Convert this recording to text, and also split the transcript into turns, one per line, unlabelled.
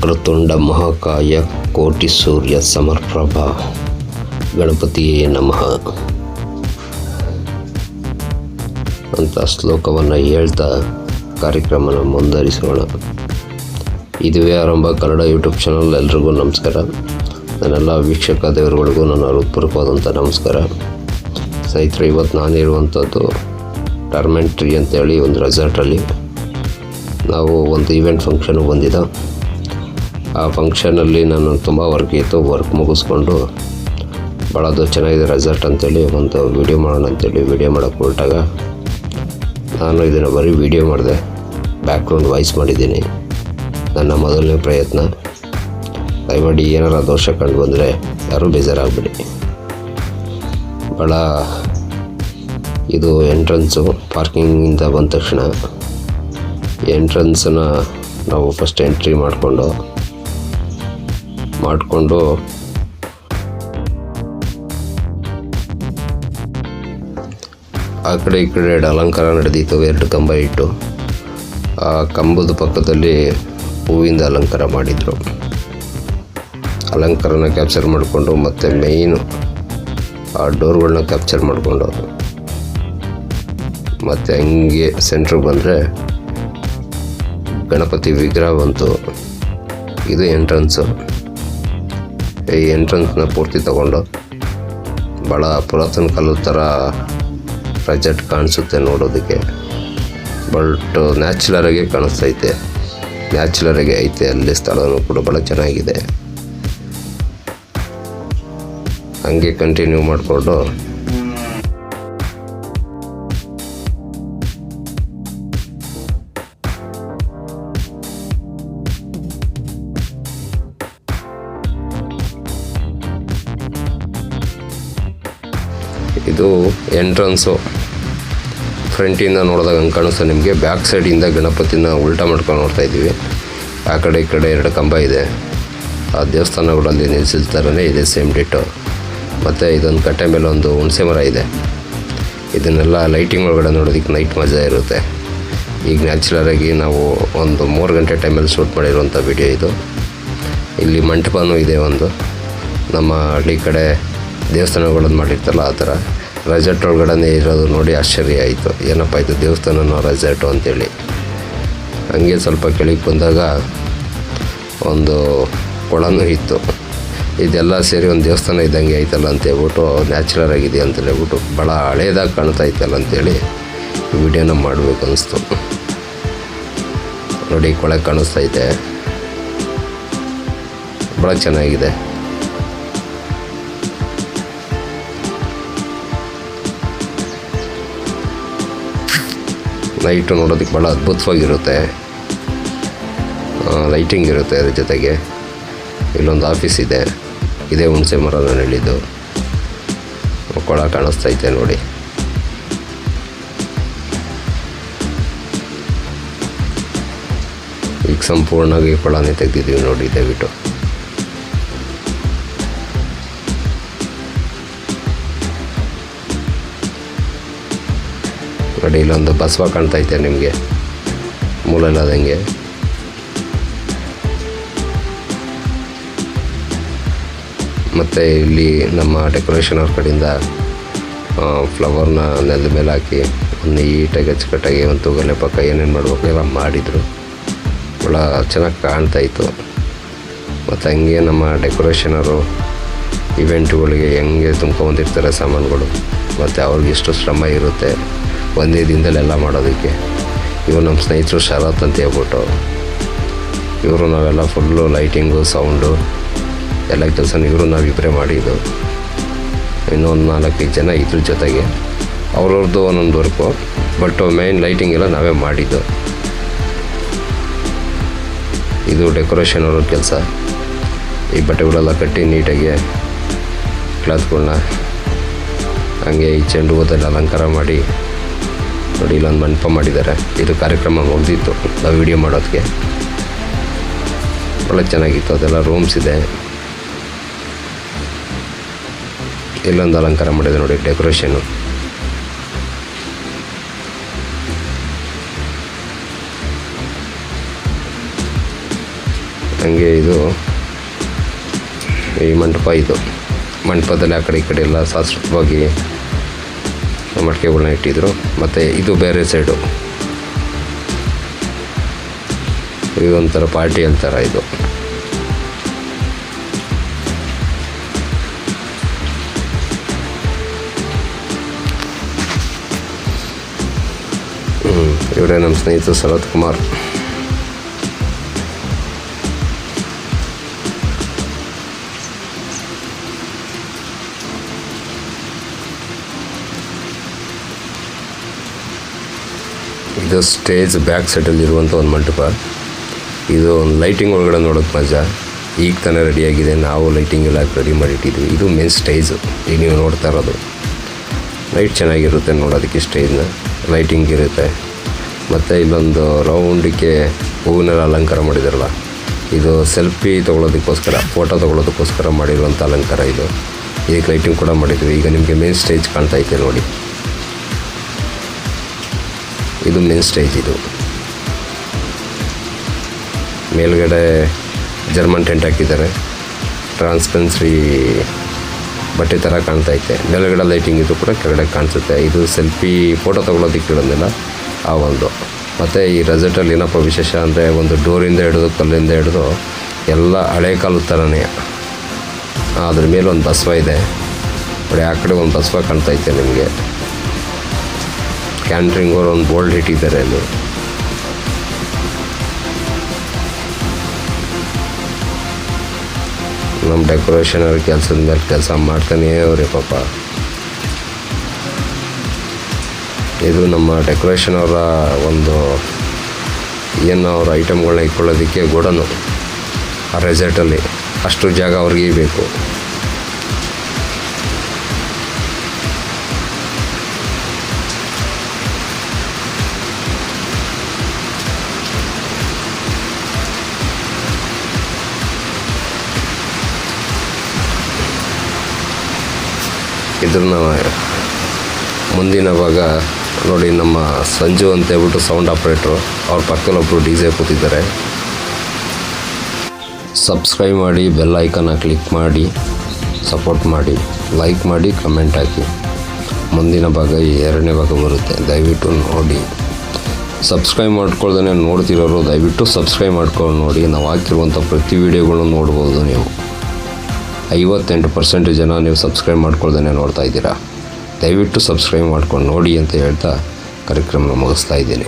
ವಕ್ರತುಂಡ ಮಹಾಕಾಯ ಕೋಟಿ ಸೂರ್ಯ ಸಮರ್ಪ್ರಭ ಗಣಪತಿಯೇ ನಮಃ ಅಂತ ಶ್ಲೋಕವನ್ನು ಹೇಳ್ತಾ ಕಾರ್ಯಕ್ರಮನ ಮುಂದುವರಿಸೋಣ. ಇದುವೇ ಆರಂಭ ಕನ್ನಡ ಯೂಟ್ಯೂಬ್ ಚಾನಲ್. ಎಲ್ರಿಗೂ ನಮಸ್ಕಾರ. ನನ್ನೆಲ್ಲ ವೀಕ್ಷಕ ದೇವರುಗಳಿಗೂ ನನ್ನ ಹೃತ್ಪೂರ್ವಕವಾದಂಥ ನಮಸ್ಕಾರ. ಸ್ನೇಹಿತರೆ, ಇವತ್ತು ನಾನಿರುವಂಥದ್ದು ಟರ್ಮೆಂಟ್ರಿ ಅಂತೇಳಿ ಒಂದು ರೆಸಾರ್ಟಲ್ಲಿ. ನಾವು ಒಂದು ಈವೆಂಟ್ ಫಂಕ್ಷನ್ಗೆ ಬಂದಿದ್ದ. ಆ ಫಂಕ್ಷನಲ್ಲಿ ನಾನು ತುಂಬ ವರ್ಕ್ ಮುಗಿಸ್ಕೊಂಡು ಭಾಳದು ಚೆನ್ನಾಗಿದೆ ರೆಸಾರ್ಟ್ ಅಂತೇಳಿ ಒಂದು ವೀಡಿಯೋ ಮಾಡೋಣ ಅಂತೇಳಿ ವೀಡಿಯೋ ಮಾಡೋಕ್ಕೆ ಹೊರಟಾಗ ನಾನು ಇದನ್ನು ಬರೀ ವೀಡಿಯೋ ಮಾಡಿದೆ, ಬ್ಯಾಕ್ಗ್ರೌಂಡ್ ವಾಯ್ಸ್ ಮಾಡಿದ್ದೀನಿ. ನನ್ನ ಮೊದಲನೇ ಪ್ರಯತ್ನ. ದಯಮಾಡಿ ಏನಾರ ದೋಷ ಕಂಡು ಬಂದರೆ ಯಾರೂ ಬೇಜಾರಾಗಬೇಡಿ. ಭಾಳ ಇದು ಎಂಟ್ರೆನ್ಸು. ಪಾರ್ಕಿಂಗಿಂದ ಬಂದ ತಕ್ಷಣ ಎಂಟ್ರೆನ್ಸನ್ನ ನಾವು ಫಸ್ಟ್ ಎಂಟ್ರಿ ಮಾಡಿಕೊಂಡು ಆ ಕಡೆ ಈ ಕಡೆ ಅಲಂಕಾರ ನಡೆದಿತ್ತು. 2 ಕಂಬ ಇಟ್ಟು ಆ ಕಂಬದ ಪಕ್ಕದಲ್ಲಿ ಹೂವಿಂದ ಅಲಂಕಾರ ಮಾಡಿದರು. ಅಲಂಕಾರನ ಕ್ಯಾಪ್ಚರ್ ಮಾಡಿಕೊಂಡು ಮತ್ತು ಮೇಯ್ನು ಆ ಡೋರ್ಗಳನ್ನ ಕ್ಯಾಪ್ಚರ್ ಮಾಡಿಕೊಂಡು ಮತ್ತು ಹಂಗೆ ಸೆಂಟ್ರಿಗೆ ಬಂದರೆ ಗಣಪತಿ ವಿಗ್ರಹ ಬಂತು. ಇದು ಎಂಟ್ರೆನ್ಸು. ಈ ಎಂಟ್ರೆನ್ಸ್ನ ಪೂರ್ತಿ ತಗೊಂಡು ಭಾಳ ಪುರಾತನ ಕಾಲದ ಥರ ರೆಸಾರ್ಟ್ ಕಾಣಿಸುತ್ತೆ ನೋಡೋದಕ್ಕೆ. ಬಟ್ ನ್ಯಾಚುರಲಾಗೆ ಕಾಣಿಸ್ತೈತೆ, ನ್ಯಾಚುರಲಾಗೆ ಐತೆ. ಅಲ್ಲಿ ಸ್ಥಳನೂ ಕೂಡ ಭಾಳ ಚೆನ್ನಾಗಿದೆ. ಹಂಗೆ ಕಂಟಿನ್ಯೂ ಮಾಡಿಕೊಂಡು ಇದು ಎಂಟ್ರನ್ಸು. ಫ್ರಂಟಿಂದ ನೋಡಿದಾಗ ಹಂಗೆ ಕಾಣಿಸ್ತದೆ ನಿಮಗೆ. ಬ್ಯಾಕ್ ಸೈಡಿಂದ ಗಣಪತಿನ ಉಲ್ಟಾ ಮಾಡ್ಕೊಂಡು ನೋಡ್ತಾ ಇದ್ದೀವಿ. ಆ ಕಡೆ ಈ ಕಡೆ 2 ಕಂಬ ಇದೆ. ಆ ದೇವಸ್ಥಾನಗಳಲ್ಲಿ ನಿಲ್ಲಿಸಿರ್ತಾರೇ ಇದೆ ಸೇಮ್ ಡೇಟು. ಮತ್ತು ಇದೊಂದು ಕಟ್ಟೆ ಮೇಲೆ ಒಂದು ಹುಣಸೆ ಮರ ಇದೆ. ಇದನ್ನೆಲ್ಲ ಲೈಟಿಂಗ್ ಒಳಗಡೆ ನೋಡೋದಕ್ಕೆ ನೈಟ್ ಮಜಾ ಇರುತ್ತೆ. ಈಗ ನ್ಯಾಚುರಲಾಗಿ ನಾವು ಒಂದು 3 ಗಂಟೆ ಟೈಮಲ್ಲಿ ಶೂಟ್ ಮಾಡಿರುವಂಥ ವಿಡಿಯೋ ಇದು. ಇಲ್ಲಿ ಮಂಟಪನೂ ಇದೆ ಒಂದು. ನಮ್ಮ ಹಳ್ಳಿ ಕಡೆ ದೇವಸ್ಥಾನಗಳನ್ನು ಮಾಡಿರ್ತಾರಲ್ಲ ಆ ಥರ ರೆಸಾರ್ಟ್ ಒಳಗಡೆ ಇರೋದು ನೋಡಿ ಆಶ್ಚರ್ಯ ಆಯಿತು. ಏನಪ್ಪ ಇದು ದೇವಸ್ಥಾನನೋ ರೆಸಾರ್ಟು ಅಂತೇಳಿ. ಹಂಗೆ ಸ್ವಲ್ಪ ಕೆಳಗೆ ಬಂದಾಗ ಒಂದು ಕೊಳನೂ ಇತ್ತು. ಇದೆಲ್ಲ ಸೇರಿ ಒಂದು ದೇವಸ್ಥಾನ ಇದ್ದಂಗೆ ಐತಲ್ಲ ಅಂತ ಹೇಳ್ಬಿಟ್ಟು ನ್ಯಾಚುರಲ್ ಆಗಿದೆ ಅಂತ ಹೇಳ್ಬಿಟ್ಟು ಭಾಳ ಹಳೇದಾಗಿ ಕಾಣ್ತಾ ಇತ್ತಲ್ಲ ಅಂತೇಳಿ ವಿಡಿಯೋನ ಮಾಡಬೇಕು ಅನ್ನಿಸ್ತು. ನೋಡಿ ಕೊಳೆ ಕಾಣಿಸ್ತಾ ಇದೆ, ಭಾಳ ಚೆನ್ನಾಗಿದೆ. ನೈಟು ನೋಡೋದಕ್ಕೆ ಭಾಳ ಅದ್ಭುತವಾಗಿರುತ್ತೆ. ಲೈಟಿಂಗ್ ಇರುತ್ತೆ. ಅದ್ರ ಜೊತೆಗೆ ಇಲ್ಲೊಂದು ಆಫೀಸ್ ಇದೆ. ಇದೇ ಹುಣಸೆ ಮರ ನಾನು ಹೇಳಿದ್ದು. ಕೊಳ ಕಾಣಿಸ್ತೈತೆ ನೋಡಿ. ಈಗ ಸಂಪೂರ್ಣವಾಗಿ ಕೊಳನೇ ತೆಗೆದಿದ್ದೀವಿ ನೋಡಿ ದಯವಿಟ್ಟು. ನೋಡಿ ಇಲ್ಲೊಂದು ಬಸವ ಕಾಣ್ತೈತೆ ನಿಮಗೆ ಮೂಲಲ್ಲದಂಗೆ. ಮತ್ತು ಇಲ್ಲಿ ನಮ್ಮ ಡೆಕೋರೇಷನ್ ಅವ್ರ ಕಡೆಯಿಂದ ಫ್ಲವರ್ನ ನೆಲದ ಮೇಲೆ ಹಾಕಿ ಒಂದು ನೀಟಾಗಿ ಅಚ್ಚುಕಟ್ಟಾಗಿ ಒಂದು ತೂಗಲೆ ಪಕ್ಕ ಏನೇನು ಮಾಡಬೇಕು ಎಲ್ಲ ಮಾಡಿದರು. ಭಾಳ ಚೆನ್ನಾಗಿ ಕಾಣ್ತಾಯಿತ್ತು. ಮತ್ತು ಹಂಗೆ ನಮ್ಮ ಡೆಕೋರೇಷನರು ಇವೆಂಟ್ಗಳಿಗೆ ಹೆಂಗೆ ತುಂಬ್ಕೊಂಬಂದಿರ್ತಾರೆ ಸಾಮಾನುಗಳು, ಮತ್ತು ಅವ್ರಿಗೆ ಎಷ್ಟು ಶ್ರಮ ಇರುತ್ತೆ ಒಂದೇ ದಿನದಲ್ಲೆಲ್ಲ ಮಾಡೋದಕ್ಕೆ. ಇವರು ನಮ್ಮ ಸ್ನೇಹಿತರು ಶರತ್ ಅಂತ ಹೇಳ್ಬಿಟ್ಟು ಇವರು ನಾವೆಲ್ಲ ಫುಲ್ಲು ಲೈಟಿಂಗು ಸೌಂಡು ಎಲ್ಲ ಕೆಲಸ ಇವರು ನಾವಿಬ್ಬರೇ ಮಾಡಿದ್ದು. ಇನ್ನೊಂದು 4-5 ಜನ ಇದ್ರ ಜೊತೆಗೆ ಅವ್ರವ್ರದ್ದು ಒಂದೊಂದು ವರ್ಕು. ಬಟ್ ಮೇನ್ ಲೈಟಿಂಗ್ ಎಲ್ಲ ನಾವೇ ಮಾಡಿದ್ದು. ಇದು ಡೆಕೋರೇಷನ್ ಅವ್ರ ಕೆಲಸ. ಈ ಬಟ್ಟೆಗಳೆಲ್ಲ ಕಟ್ಟಿ ನೀಟಾಗಿ ಕ್ಲಾತ್ಗಳನ್ನ ಹಂಗೆ ಈ ಚೆಂಡು ಹೂವದಲ್ಲಿ ಅಲಂಕಾರ ಮಾಡಿ ನೋಡಿ ಇಲ್ಲೊಂದು ಮಂಟಪ ಮಾಡಿದ್ದಾರೆ. ಇದು ಕಾರ್ಯಕ್ರಮ ಮುಗಿದಿತ್ತು ನಾವು ವಿಡಿಯೋ ಮಾಡೋದಕ್ಕೆ. ಭಾಳ ಚೆನ್ನಾಗಿತ್ತು. ಅದೆಲ್ಲ ರೂಮ್ಸ್ ಇದೆ. ಇಲ್ಲೊಂದು ಅಲಂಕಾರ ಮಾಡಿದೆ ನೋಡಿ ಡೆಕೋರೇಷನ್ನು. ಹಂಗೆ ಇದು ಈ ಮಂಟಪ, ಇದು ಮಂಟಪದಲ್ಲಿ ಆ ಕಡೆ ಈ ಕಡೆ ಎಲ್ಲ ಶಾಸ್ತ್ರವಾಗಿ ಮಡಿಕೆಗಳನ್ನ ಇಟ್ಟಿದ್ರು. ಮತ್ತು ಇದು ಬೇರೆ ಸೈಡು, ಇದೊಂಥರ ಪಾರ್ಟಿ ಅಂತಾರೆ ಇದು. ಇವರೇ ನಮ್ಮ ಸ್ನೇಹಿತರು ಶರತ್ ಕುಮಾರ್. ಇದು ಸ್ಟೇಜ್ ಬ್ಯಾಕ್ ಸೈಡಲ್ಲಿರುವಂಥ ಒಂದು ಮಂಟಪ. ಇದು ಒಂದು ಲೈಟಿಂಗ್ ಒಳಗಡೆ ನೋಡೋಕ್ಕೆ ಮಜಾ. ಈಗ ತಾನೇ ರೆಡಿಯಾಗಿದೆ, ನಾವು ಲೈಟಿಂಗ್ ಎಲ್ಲ ರೆಡಿ ಮಾಡಿಟ್ಟಿದ್ವಿ. ಇದು ಮೇನ್ ಸ್ಟೇಜು, ಈಗ ನೀವು ನೋಡ್ತಾ ಇರೋದು. ಲೈಟ್ ಚೆನ್ನಾಗಿರುತ್ತೆ ನೋಡೋದಕ್ಕೆ, ಸ್ಟೇಜ್ನ ಲೈಟಿಂಗ್ ಇರುತ್ತೆ. ಮತ್ತು ಇಲ್ಲೊಂದು ರೌಂಡಕ್ಕೆ ಹೂವಿನೆಲ್ಲ ಅಲಂಕಾರ ಮಾಡಿದಾರಲ್ಲ, ಇದು ಸೆಲ್ಫಿ ತೊಗೊಳೋದಕ್ಕೋಸ್ಕರ, ಫೋಟೋ ತೊಗೊಳೋದಕ್ಕೋಸ್ಕರ ಮಾಡಿರುವಂಥ ಅಲಂಕಾರ ಇದು. ಇದಕ್ಕೆ ಲೈಟಿಂಗ್ ಕೂಡ ಮಾಡಿದ್ವಿ. ಈಗ ನಿಮಗೆ ಮೇನ್ ಸ್ಟೇಜ್ ಕಾಣ್ತಾ ಐತೆ ನೋಡಿ, ಇದು ಮೇನ್ ಸ್ಟೇಜ್. ಇದು ಮೇಲ್ಗಡೆ ಜರ್ಮನ್ ಟೆಂಟ್ ಹಾಕಿದ್ದಾರೆ, ಟ್ರಾನ್ಸ್ಪರೆನ್ಸಿ ಬಟ್ಟೆ ಥರ ಕಾಣ್ತಾ ಐತೆ. ಮೇಲ್ಗಡೆ ಲೈಟಿಂಗ್ ಇದು ಕೂಡ ಕೆಳಗಡೆ ಕಾಣಿಸುತ್ತೆ. ಇದು ಸೆಲ್ಫಿ ಫೋಟೋ ತೊಗೊಳೋದಕ್ಕೆ ಇಡೋದಿಲ್ಲ ಆ ಒಂದು. ಮತ್ತು ಈ ರೆಸಾರ್ಟಲ್ಲಿ ಏನಪ್ಪ ವಿಶೇಷ ಅಂದರೆ, ಒಂದು ಡೋರಿಂದ ಹಿಡಿದು ಕಲ್ಲಿಂದ ಹಿಡಿದು ಎಲ್ಲ ಹಳೆ ಕಾಲದ ಥರನೇ. ಅದ್ರ ಮೇಲೆ ಒಂದು ಬಸವ ಇದೆ ನೋಡಿ, ಆ ಕಡೆ ಒಂದು ಬಸವ ಕಾಣ್ತಾ ಐತೆ ನಿಮಗೆ. ಕ್ಯಾಂಟ್ರಿಂಗ್ ಅವರು ಒಂದು ಬೋಲ್ಡ್ ಇಟ್ಟಿದ್ದಾರೆ ಅಲ್ಲಿ. ನಮ್ಮ ಡೆಕೋರೇಷನ್ ಅವ್ರ ಕೆಲಸದ ಮೇಲೆ ಕೆಲಸ ಮಾಡ್ತಾನೇ ಅವರೇ ಪಾಪ. ಇದು ನಮ್ಮ ಡೆಕೋರೇಷನ್ ಅವರ ಒಂದು ಏನು ಅವ್ರ ಐಟಮ್ಗಳನ್ನ ಇಟ್ಕೊಳ್ಳೋದಕ್ಕೆ ಗೋಡನು ಆ ರೆಸಾರ್ಟಲ್ಲಿ. ಅಷ್ಟು ಜಾಗ ಅವ್ರಿಗೆ ಬೇಕು. ಇದ್ರನ್ನ ಮುಂದಿನ ಭಾಗ ನೋಡಿ, ನಮ್ಮ ಸಂಜು ಅಂತ ಹೇಳ್ಬಿಟ್ಟು ಸೌಂಡ್ ಆಪ್ರೇಟ್ರು, ಅವ್ರ ಪಕ್ಕದಲ್ಲೊಬ್ಬರು DJ ಕೂತಿದ್ದಾರೆ. ಸಬ್ಸ್ಕ್ರೈಬ್ ಮಾಡಿ, ಬೆಲ್ ಐಕನ್ನ ಕ್ಲಿಕ್ ಮಾಡಿ ಸಪೋರ್ಟ್ ಮಾಡಿ, ಲೈಕ್ ಮಾಡಿ, ಕಮೆಂಟ್ ಹಾಕಿ. ಮುಂದಿನ ಭಾಗ ಈ 2ನೇ ಭಾಗ ಬರುತ್ತೆ, ದಯವಿಟ್ಟು ನೋಡಿ. ಸಬ್ಸ್ಕ್ರೈಬ್ ಮಾಡ್ಕೊಳ್ದೇ ನೋಡ್ತಿರೋರು ದಯವಿಟ್ಟು ಸಬ್ಸ್ಕ್ರೈಬ್ ಮಾಡ್ಕೊಂಡು ನೋಡಿ. ನಾವು ಹಾಕಿರುವಂಥ ಪ್ರತಿ ವೀಡಿಯೋಗಳನ್ನು ನೋಡ್ಬೋದು ನೀವು. 58% ಜನ ನೀವು ಸಬ್ಸ್ಕ್ರೈಬ್ ಮಾಡ್ಕೊಳ್ದೇ ನೋಡ್ತಾ ಇದ್ದೀರಾ. ದಯವಿಟ್ಟು ಸಬ್ಸ್ಕ್ರೈಬ್ ಮಾಡ್ಕೊಂಡು ನೋಡಿ ಅಂತ ಹೇಳ್ತಾ ಕಾರ್ಯಕ್ರಮ ಮುಗಿಸ್ತಾ ಇದ್ದೀನಿ.